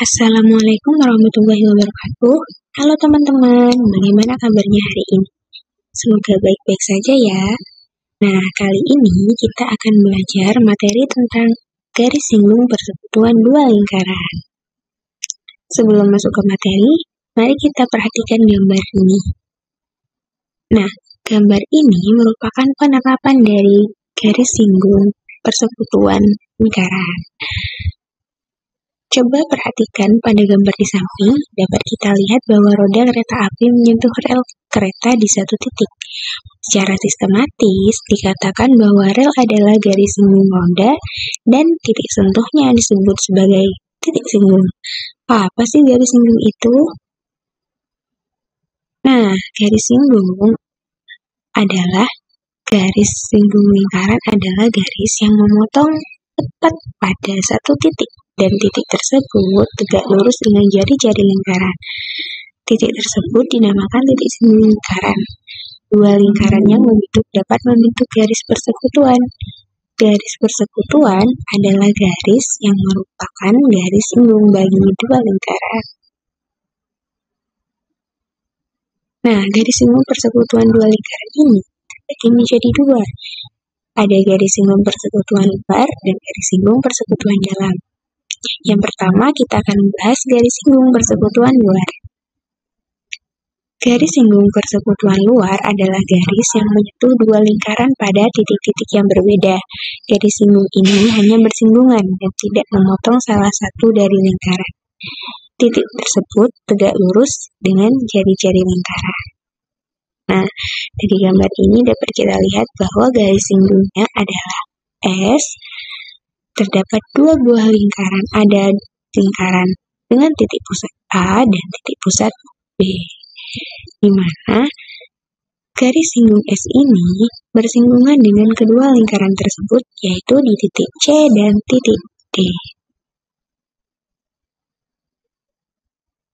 Assalamualaikum warahmatullahi wabarakatuh. Halo teman-teman, bagaimana kabarnya hari ini? Semoga baik-baik saja ya. Nah, kali ini kita akan belajar materi tentang garis singgung persekutuan dua lingkaran. Sebelum masuk ke materi, mari kita perhatikan gambar ini. Nah, gambar ini merupakan penerapan dari garis singgung persekutuan lingkaran. Coba perhatikan pada gambar di samping, dapat kita lihat bahwa roda kereta api menyentuh rel kereta di satu titik. Secara sistematis, dikatakan bahwa rel adalah garis singgung roda dan titik sentuhnya disebut sebagai titik singgung. Apa sih garis singgung itu? Nah, garis singgung adalah garis singgung lingkaran adalah garis yang memotong tepat pada satu titik. Dan titik tersebut tegak lurus dengan jari-jari lingkaran. Titik tersebut dinamakan titik singgung lingkaran. Dua lingkaran yang dapat membentuk garis persekutuan. Garis persekutuan adalah garis yang merupakan garis singgung bagi dua lingkaran. Nah, garis singgung persekutuan dua lingkaran ini terbagi menjadi dua. Ada garis singgung persekutuan luar dan garis singgung persekutuan dalam. Yang pertama, kita akan membahas garis singgung persekutuan luar. Garis singgung persekutuan luar adalah garis yang menyentuh dua lingkaran pada titik-titik yang berbeda. Garis singgung ini hanya bersinggungan dan tidak memotong salah satu dari lingkaran. Titik tersebut tegak lurus dengan jari-jari lingkaran. Nah, dari gambar ini dapat kita lihat bahwa garis singgungnya adalah S. Terdapat dua buah lingkaran, ada lingkaran dengan titik pusat A dan titik pusat B, di mana garis singgung S ini bersinggungan dengan kedua lingkaran tersebut, yaitu di titik C dan titik D.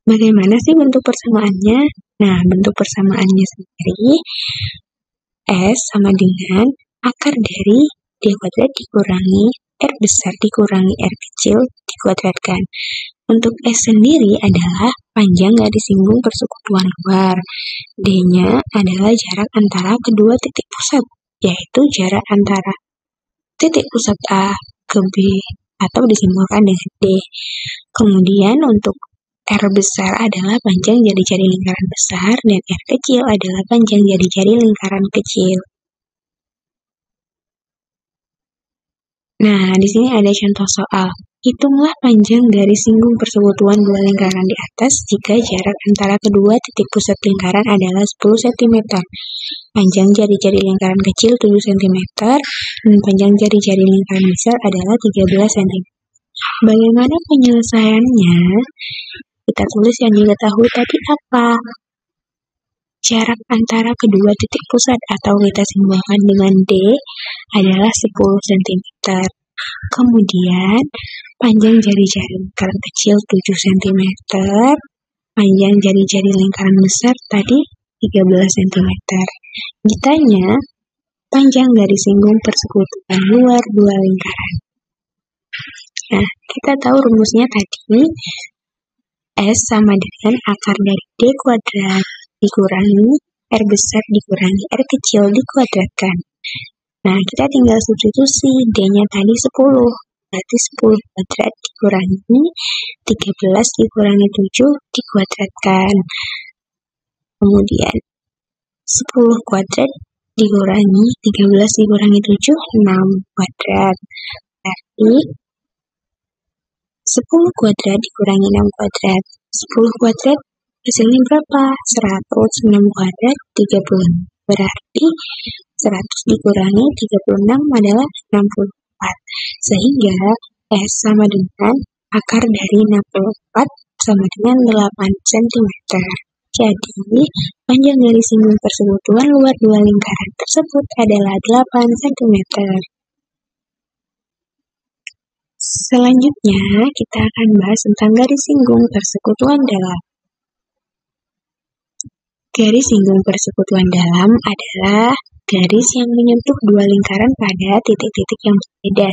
Bagaimana sih bentuk persamaannya? Nah, bentuk persamaannya sendiri S sama dengan akar dari D kuadrat dikurangi R besar dikurangi R kecil dikuadratkan. Untuk S sendiri adalah panjang garis singgung persekutuan luar. D-nya adalah jarak antara kedua titik pusat, yaitu jarak antara titik pusat A ke B, atau disimbolkan dengan D. Kemudian untuk R besar adalah panjang jari-jari lingkaran besar, dan R kecil adalah panjang jari-jari lingkaran kecil. Nah, di sini ada contoh soal. Hitunglah panjang garis singgung persekutuan dua lingkaran di atas jika jarak antara kedua titik pusat lingkaran adalah 10 cm. Panjang jari-jari lingkaran kecil 7 cm dan panjang jari-jari lingkaran besar adalah 13 cm. Bagaimana penyelesaiannya? Kita tulis yang diketahui tadi apa? Jarak antara kedua titik pusat atau kita simbolkan dengan D adalah 10 cm. Kemudian panjang jari-jari lingkaran kecil 7 cm, panjang jari-jari lingkaran besar tadi 13 cm. Ditanya panjang garis singgung persekutuan luar dua lingkaran. Nah, kita tahu rumusnya tadi S sama dengan akar dari D kuadrat dikurangi R besar dikurangi R kecil dikuadratkan. Nah, kita tinggal substitusi D-nya tadi 10. Berarti 10 kuadrat dikurangi 13 dikurangi 7 dikuadratkan. Kemudian 10 kuadrat dikurangi 13 dikurangi 7, 6 kuadrat. Berarti 10 kuadrat dikurangi 6 kuadrat. 10 kuadrat hasilnya berapa? 100. 6 kuadrat 30. Berarti 100 dikurangi 36 adalah 64. Sehingga S sama dengan akar dari 64 sama dengan 8 cm. Jadi, panjang garis singgung persekutuan luar dua lingkaran tersebut adalah 8 cm. Selanjutnya, kita akan bahas tentang garis singgung persekutuan dalam. Garis singgung persekutuan dalam adalah garis yang menyentuh dua lingkaran pada titik-titik yang berbeda,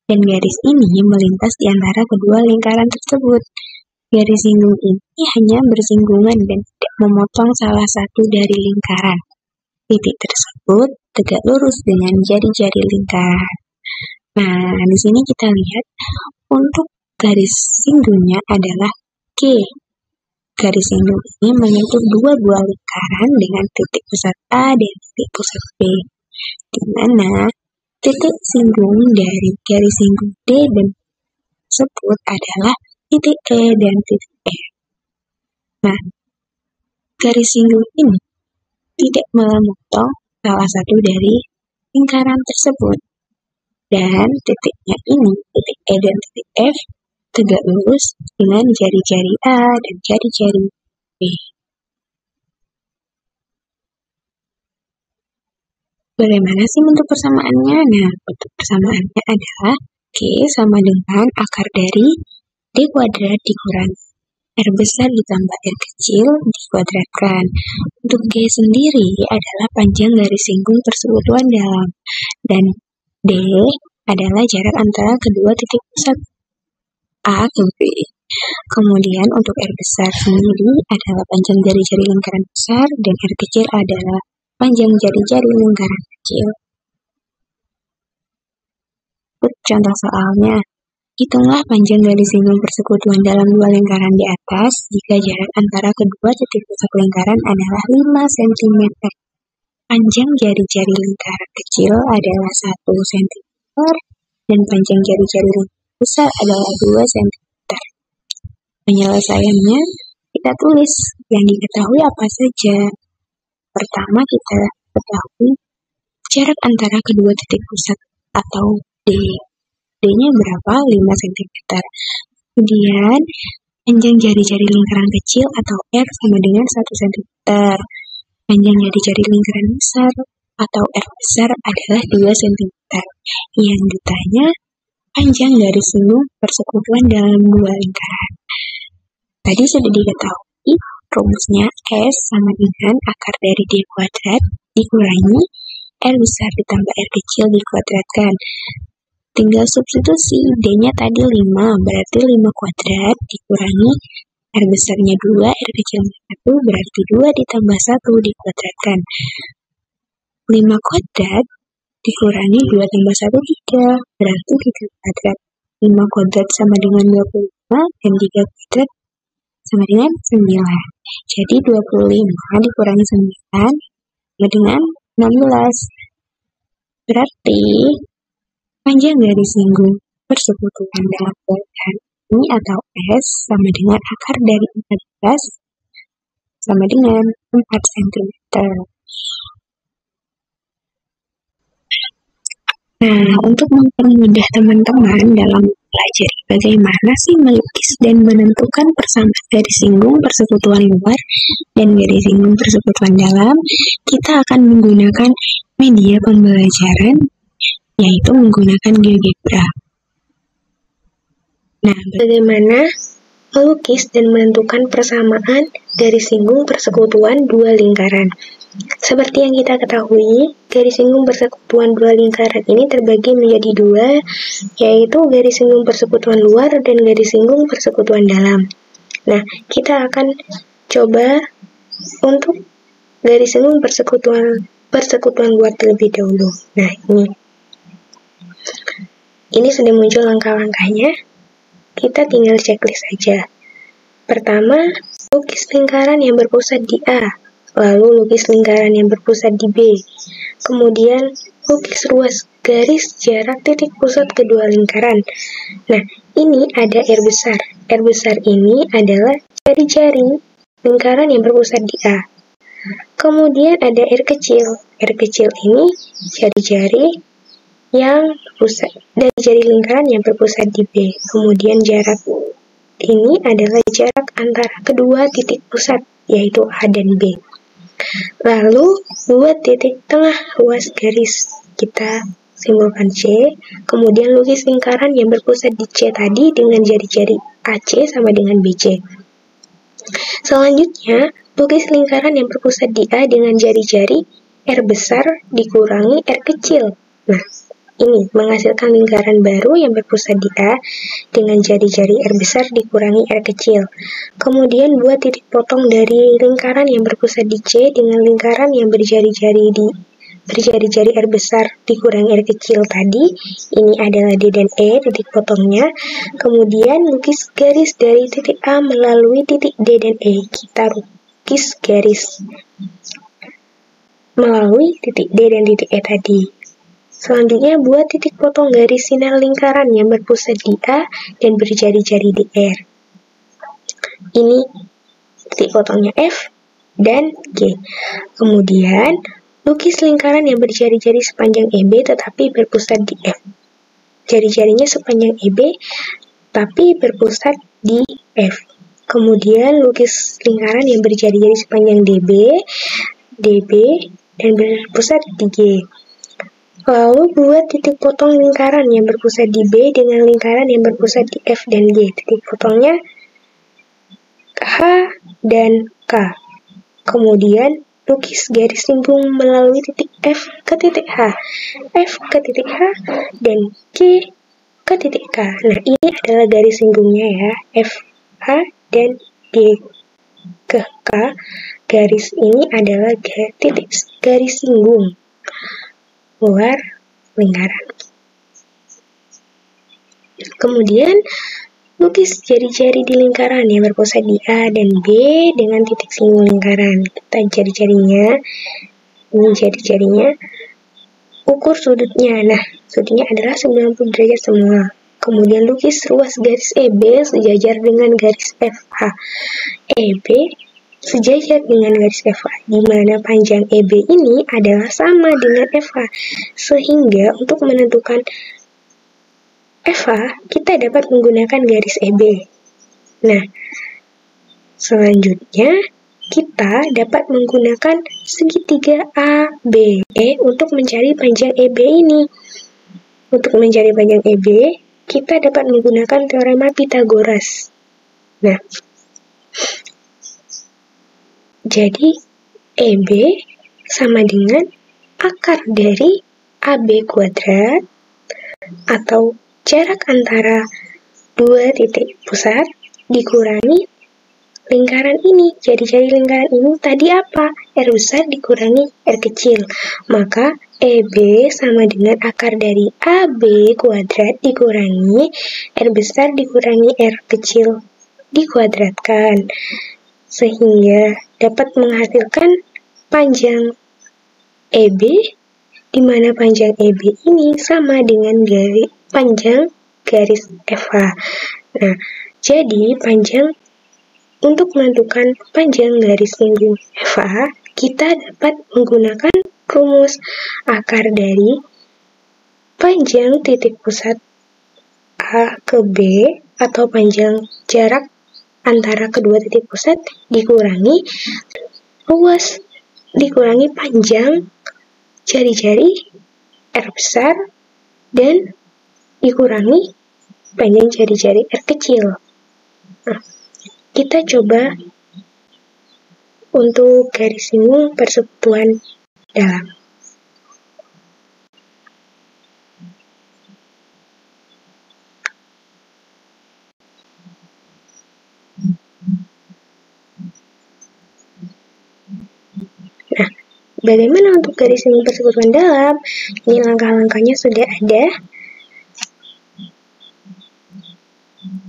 dan garis ini melintas di antara kedua lingkaran tersebut. Garis singgung ini hanya bersinggungan dan tidak memotong salah satu dari lingkaran. Titik tersebut tegak lurus dengan jari-jari lingkaran. Nah, di sini kita lihat untuk garis singgungnya adalah G. Garis singgung ini menyentuh dua buah lingkaran dengan titik pusat A dan titik pusat B, di mana titik singgung dari garis singgung D dan tersebut adalah titik E dan titik E. Nah, garis singgung ini tidak memotong salah satu dari lingkaran tersebut. Dan titiknya ini, titik E dan titik F, tegak lurus dengan jari-jari A dan jari-jari B. Bagaimana sih bentuk persamaannya? Nah, bentuk persamaannya adalah G sama dengan akar dari D kuadrat dikurangi R besar ditambah R kecil dikuadratkan. Untuk G sendiri adalah panjang garis singgung persekutuan dalam, dan D adalah jarak antara kedua titik pusat A ke B. Kemudian untuk R besar sendiri adalah panjang jari-jari lingkaran besar dan R kecil adalah panjang jari-jari lingkaran kecil. Contoh soalnya, hitunglah panjang garis singgung persekutuan dalam dua lingkaran di atas jika jarak antara kedua titik pusat lingkaran adalah 5 cm. Panjang jari-jari lingkaran kecil adalah 1 cm dan panjang jari-jari lingkaran besar adalah 2 cm. Penyelesaiannya, kita tulis yang diketahui apa saja. Pertama, kita ketahui jarak antara kedua titik pusat atau D. D-nya berapa? 5 cm. Kemudian, panjang jari-jari lingkaran kecil atau R sama dengan 1 cm. Panjang jari-jari lingkaran besar atau R besar adalah 2 cm. Yang ditanya, panjang garis singgung persekutuan dalam dua lingkaran. Tadi sudah diketahui, rumusnya S sama dengan akar dari D kuadrat dikurangi R besar ditambah R kecil dikuadratkan. Tinggal substitusi, D-nya tadi 5, berarti 5 kuadrat dikurangi R besarnya 2, R kecilnya 1, berarti 2 ditambah 1 dikuadratkan. 5 kuadrat dikurangi 2 tambah 1, 3, berarti 3 kuadrat. 5 kuadrat sama dengan 25, dan 3 kuadrat sama dengan 9. Jadi 25 dikurangi 9 sama dengan 16. Berarti panjang garis singgung persekutuan dalam lingkaran ini atau S sama dengan akar dari 14 sama dengan 4 cm. Nah, untuk mempermudah teman-teman dalam mempelajari bagaimana sih melukis dan menentukan persamaan garis singgung persekutuan luar dan garis singgung persekutuan dalam, kita akan menggunakan media pembelajaran, yaitu menggunakan GeoGebra. Nah, bagaimana melukis dan menentukan persamaan garis singgung persekutuan dua lingkaran? Seperti yang kita ketahui, garis singgung persekutuan dua lingkaran ini terbagi menjadi dua, yaitu garis singgung persekutuan luar dan garis singgung persekutuan dalam. Nah, kita akan coba untuk garis singgung persekutuan luar terlebih dahulu. Nah, ini sudah muncul langkah-langkahnya. Kita tinggal checklist saja. Pertama, lukis lingkaran yang berpusat di A. Lalu lukis lingkaran yang berpusat di B. Kemudian lukis ruas garis jarak titik pusat kedua lingkaran. Nah, ini ada R besar. R besar ini adalah jari-jari lingkaran yang berpusat di A. Kemudian ada R kecil. R kecil ini jari-jari yang berpusat dari jari lingkaran yang berpusat di B. Kemudian jarak ini adalah jarak antara kedua titik pusat, yaitu A dan B. Lalu, buat titik tengah ruas garis, kita simbolkan C, kemudian lukis lingkaran yang berpusat di C tadi dengan jari-jari AC sama dengan BC. Selanjutnya, lukis lingkaran yang berpusat di A dengan jari-jari R besar dikurangi R kecil. Nah, ini menghasilkan lingkaran baru yang berpusat di A dengan jari-jari R besar dikurangi R kecil. Kemudian buat titik potong dari lingkaran yang berpusat di C dengan lingkaran yang berjari-jari R besar dikurangi R kecil tadi. Ini adalah D dan E titik potongnya. Kemudian lukis garis dari titik A melalui titik D dan E. Kita lukis garis melalui titik D dan titik E tadi. Selanjutnya, buat titik potong garis sinar lingkaran yang berpusat di A dan berjari-jari di R. Ini titik potongnya F dan G. Kemudian, lukis lingkaran yang berjari-jari sepanjang EB tetapi berpusat di F. Jari-jarinya sepanjang EB tapi berpusat di F. Kemudian, lukis lingkaran yang berjari-jari sepanjang DB, dan berpusat di G. Lalu buat titik potong lingkaran yang berpusat di B dengan lingkaran yang berpusat di F dan G. Titik potongnya H dan K. Kemudian lukis garis singgung melalui titik F ke titik H, F ke titik H, dan G ke titik K. Nah, ini adalah garis singgungnya ya, F, H, dan D ke K. Garis ini adalah titik garis singgung luar lingkaran. Kemudian, lukis jari-jari di lingkaran yang berpusat di A dan B dengan titik singgung lingkaran. Kita jari-jarinya, ini jari-jarinya, ukur sudutnya. Nah, sudutnya adalah 90 derajat semua. Kemudian lukis ruas garis EB sejajar dengan garis FH. EB sejajar dengan garis FH, di mana panjang EB ini adalah sama dengan FH. Sehingga untuk menentukan FH, kita dapat menggunakan garis EB. Nah, selanjutnya kita dapat menggunakan segitiga ABE untuk mencari panjang EB ini. Untuk mencari panjang EB, kita dapat menggunakan teorema Pythagoras. Nah, jadi, EB sama dengan akar dari AB kuadrat atau jarak antara dua titik pusat dikurangi lingkaran ini. Jari-jari lingkaran ini tadi apa? R besar dikurangi R kecil. Maka EB sama dengan akar dari AB kuadrat dikurangi R besar dikurangi R kecil dikuadratkan. Sehingga dapat menghasilkan panjang EB, di mana panjang EB ini sama dengan panjang garis FH. Nah, jadi panjang untuk menentukan panjang garis singgung FH, kita dapat menggunakan rumus akar dari panjang titik pusat A ke B atau panjang jarak antara kedua titik pusat dikurangi ruas dikurangi panjang jari-jari R besar dan dikurangi panjang jari-jari R kecil. Nah, kita coba untuk garis singgung persekutuan dalam. Nah, bagaimana untuk garis singgung persekutuan dalam? Ini langkah-langkahnya sudah ada.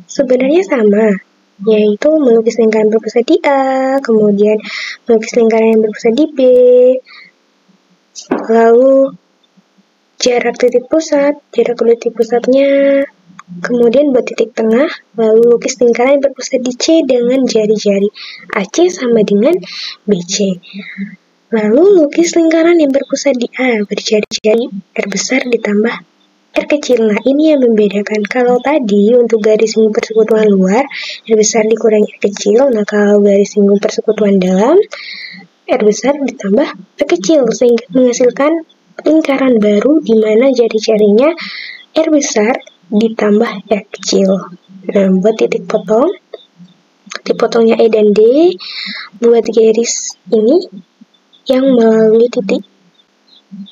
Sebenarnya sama, yaitu melukis lingkaran berpusat di A, kemudian melukis lingkaran yang berpusat di B, lalu jarak titik pusat, jarak kedua titik pusatnya, kemudian buat titik tengah, lalu lukis lingkaran yang berpusat di C dengan jari-jari AC sama dengan BC. Lalu lukis lingkaran yang berpusat di A berjari-jari R besar ditambah R kecil. Nah, ini yang membedakan. Kalau tadi untuk garis singgung persekutuan luar, R besar dikurangi R kecil. Nah, kalau garis singgung persekutuan dalam, R besar ditambah R kecil, sehingga menghasilkan lingkaran baru di mana jari-jarinya R besar ditambah R kecil. Nah, buat titik potongnya E dan D, buat garis ini yang melalui titik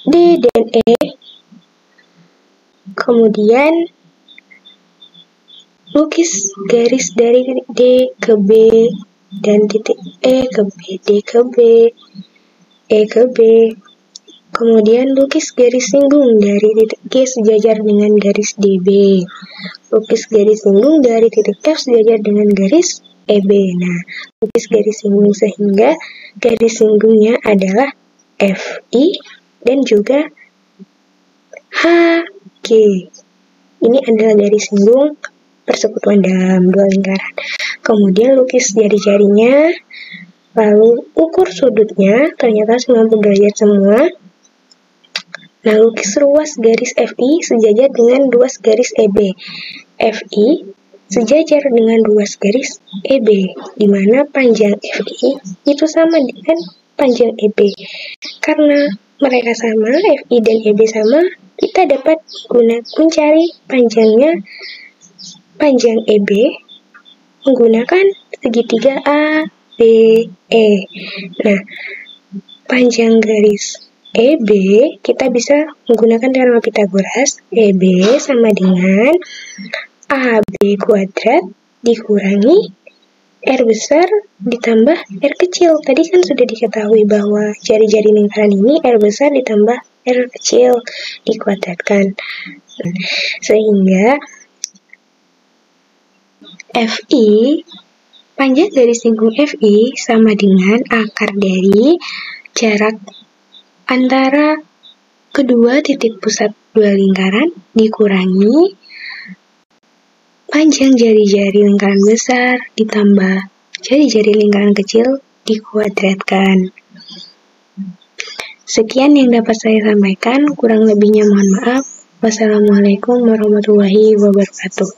D dan E, Kemudian lukis garis dari titik D ke B dan titik E ke B, D ke B, E ke B. Kemudian lukis garis singgung dari titik G sejajar dengan garis DB. Lukis garis singgung dari titik F sejajar dengan garis EB. Nah, lukis garis singgung sehingga garis singgungnya adalah FI dan juga HG. Ini adalah garis singgung persekutuan dalam dua lingkaran. Kemudian lukis jari-jarinya, lalu ukur sudutnya, ternyata 90 derajat semua. Nah, lukis ruas garis FI sejajar dengan ruas garis EB. FI sejajar dengan ruas garis EB, di mana panjang FI itu sama dengan panjang EB. Karena mereka sama, FI dan EB sama, kita dapat mencari panjang EB menggunakan segitiga ABE. Nah, panjang garis EB kita bisa menggunakan teorema Pythagoras. EB sama dengan AB kuadrat dikurangi R besar ditambah R kecil. Tadi kan sudah diketahui bahwa jari-jari lingkaran ini R besar ditambah R kecil dikuadratkan. Sehingga FI, panjang garis singgung FI sama dengan akar dari jarak antara kedua titik pusat dua lingkaran dikurangi panjang jari-jari lingkaran besar ditambah jari-jari lingkaran kecil dikuadratkan. Sekian yang dapat saya sampaikan, kurang lebihnya mohon maaf. Wassalamualaikum warahmatullahi wabarakatuh.